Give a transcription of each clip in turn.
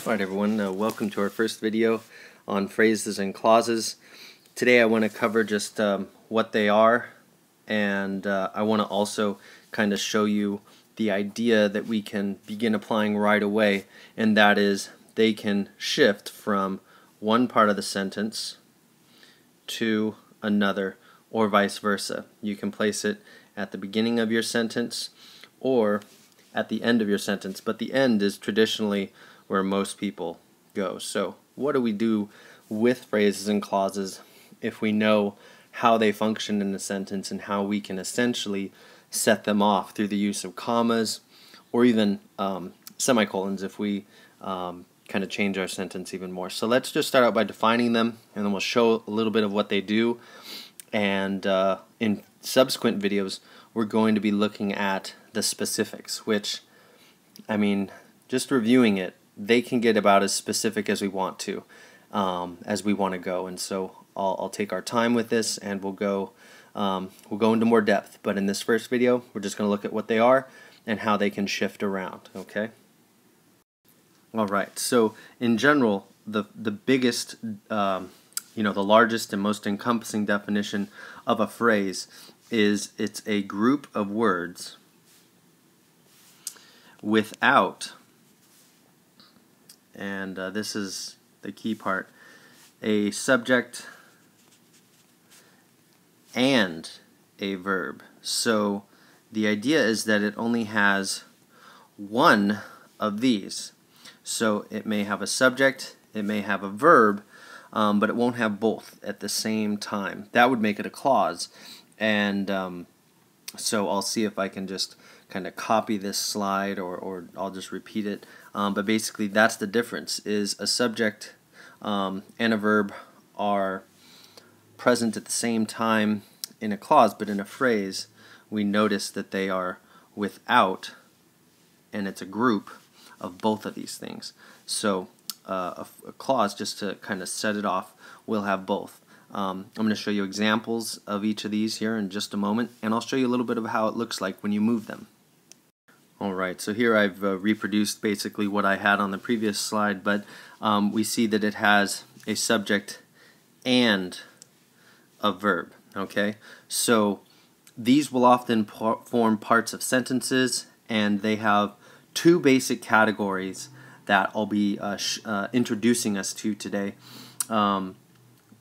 Alright everyone, welcome to our first video on phrases and clauses. Today I want to cover just what they are, and I want to also kind of show you the idea that we can begin applying right away, and that is they can shift from one part of the sentence to another or vice versa. You can place it at the beginning of your sentence or at the end of your sentence, but the end is traditionally where most people go. So what do we do with phrases and clauses if we know how they function in a sentence and how we can essentially set them off through the use of commas or even semicolons if we kind of change our sentence even more. So let's just start out by defining them, and then we'll show a little bit of what they do, and in subsequent videos we're going to be looking at the specifics, which, I mean, just reviewing it, they can get about as specific as we want to, go, and so I'll take our time with this, and we'll go into more depth. But in this first video, we're just going to look at what they are and how they can shift around. Okay. All right. So in general, the biggest, the largest and most encompassing definition of a phrase is it's a group of words without, and this is the key part, a subject and a verb. So the idea is that it only has one of these. So it may have a subject, it may have a verb, but it won't have both at the same time. That would make it a clause. And so I'll see if I can just kind of copy this slide, or I'll just repeat it. But basically that's the difference, is a subject and a verb are present at the same time in a clause, but in a phrase we notice that they are without, and it's a group of both of these things. So a clause, just to kind of set it off, will have both. I'm going to show you examples of each of these here in just a moment, and I'll show you a little bit of how it looks like when you move them. Alright, so here I've reproduced basically what I had on the previous slide, but we see that it has a subject and a verb. Okay, so these will often form parts of sentences, and they have two basic categories that I'll be introducing us to today.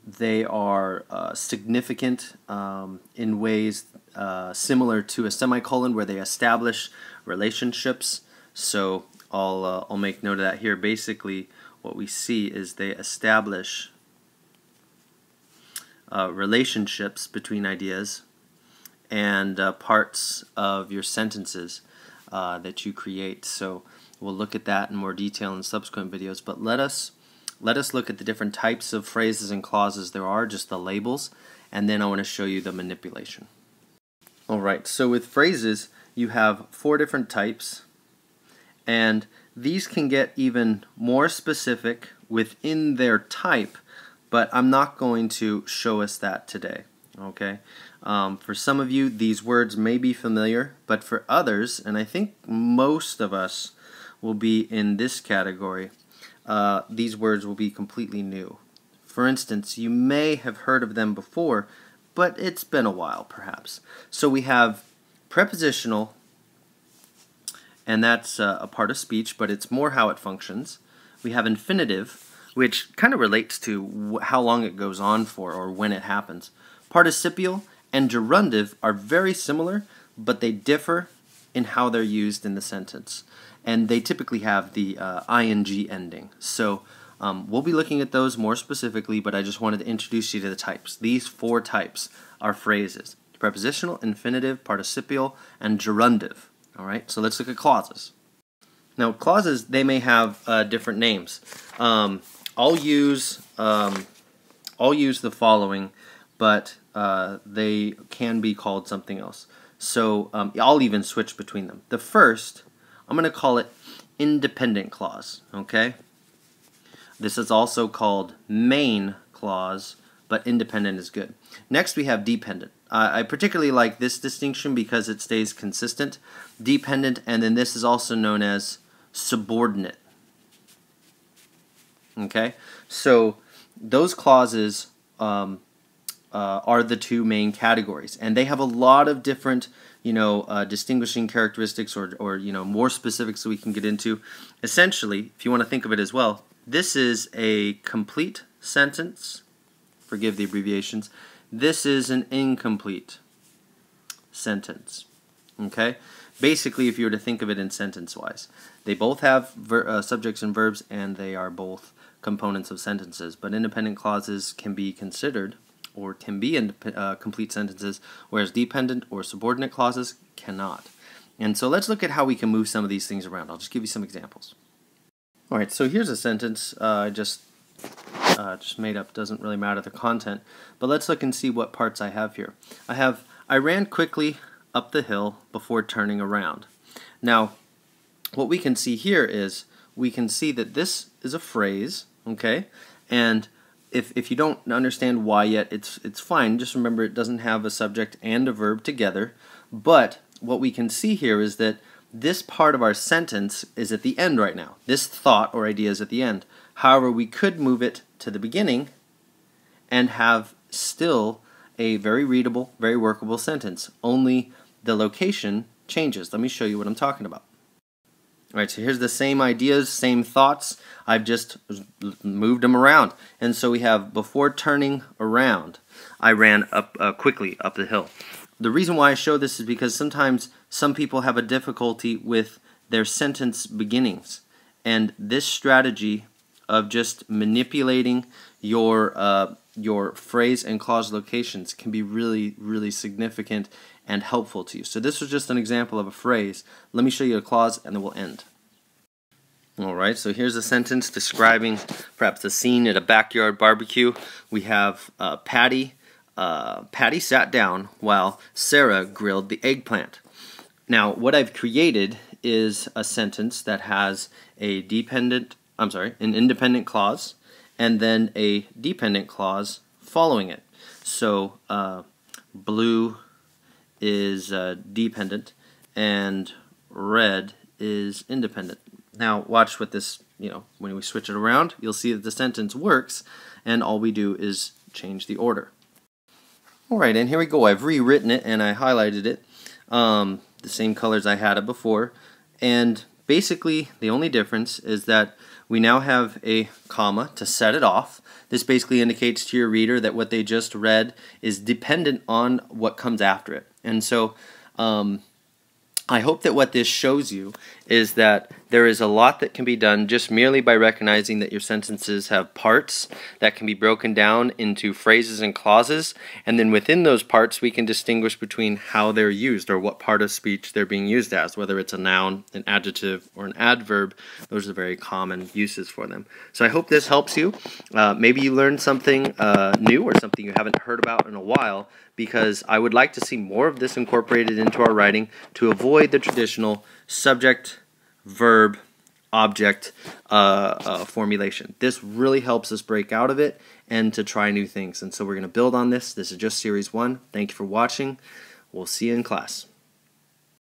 They are significant in ways similar to a semicolon, where they establish relationships. So I'll make note of that here. Basically, what we see is they establish relationships between ideas and parts of your sentences that you create. So we'll look at that in more detail in subsequent videos. But let us look at the different types of phrases and clauses there are, just the labels, and then I want to show you the manipulation. Alright, so with phrases you have 4 different types, and these can get even more specific within their type, but I'm not going to show us that today. Okay, for some of you these words may be familiar, but for others, and I think most of us will be in this category, these words will be completely new. For instance, you may have heard of them before, but it's been a while perhaps. So we have prepositional, and that's a part of speech, but it's more how it functions. We have infinitive, which kind of relates to how long it goes on for or when it happens. Participial and gerundive are very similar, but they differ in how they're used in the sentence, and they typically have the ing ending. So we'll be looking at those more specifically, but I just wanted to introduce you to the types. These 4 types are phrases: prepositional, infinitive, participial, and gerundive. Alright, so let's look at clauses. Now clauses, they may have different names. I'll use the following, but they can be called something else. So I'll even switch between them. The first, I'm going to call it independent clause. Okay, this is also called main clause, but independent is good. Next we have dependent. I particularly like this distinction because it stays consistent. Dependent, and then this is also known as subordinate. Okay, so those clauses are the two main categories, and they have a lot of different, distinguishing characteristics, or more specifics that we can get into. Essentially, if you want to think of it as well, this is a complete sentence. Forgive the abbreviations. This is an incomplete sentence. Okay? Basically, if you were to think of it in sentence-wise, they both have subjects and verbs, and they are both components of sentences. But independent clauses can be considered, or can be complete sentences, whereas dependent or subordinate clauses cannot. And so let's look at how we can move some of these things around. I'll just give you some examples. All right, so here's a sentence I just made up. Doesn't really matter the content, but let's look and see what parts I have here. I ran quickly up the hill before turning around. Now, what we can see here is we can see that this is a phrase, okay? And if you don't understand why yet, it's fine. Just remember it doesn't have a subject and a verb together. But what we can see here is that this part of our sentence is at the end right now. This thought or idea is at the end. However, we could move it to the beginning and have still a very readable, very workable sentence. Only the location changes. Let me show you what I'm talking about. Alright, so here's the same ideas, same thoughts. I've just moved them around. And so we have, before turning around, I ran quickly up the hill. The reason why I show this is because sometimes some people have a difficulty with their sentence beginnings. And this strategy of just manipulating your phrase and clause locations can be really, really significant and helpful to you. So this was just an example of a phrase. Let me show you a clause and then we'll end. Alright, so here's a sentence describing perhaps a scene at a backyard barbecue. We have Patty sat down while Sarah grilled the eggplant. Now, what I've created is a sentence that has an independent clause and then a dependent clause following it. So, blue is dependent and red is independent. Now watch what this, when we switch it around, you'll see that the sentence works, and all we do is change the order. Alright, and here we go. I've rewritten it and I highlighted it, the same colors I had it before, and basically the only difference is that we now have a comma to set it off. This basically indicates to your reader that what they just read is dependent on what comes after it. And so I hope that what this shows you is that there is a lot that can be done just merely by recognizing that your sentences have parts that can be broken down into phrases and clauses, and then within those parts we can distinguish between how they're used, or what part of speech they're being used as, whether it's a noun, an adjective, or an adverb. Those are very common uses for them. So I hope this helps you. Maybe you learned something new, or something you haven't heard about in a while, because I would like to see more of this incorporated into our writing to avoid the traditional subject, verb, object formulation. This really helps us break out of it and to try new things. And so we're going to build on this. This is just Series 1. Thank you for watching. We'll see you in class.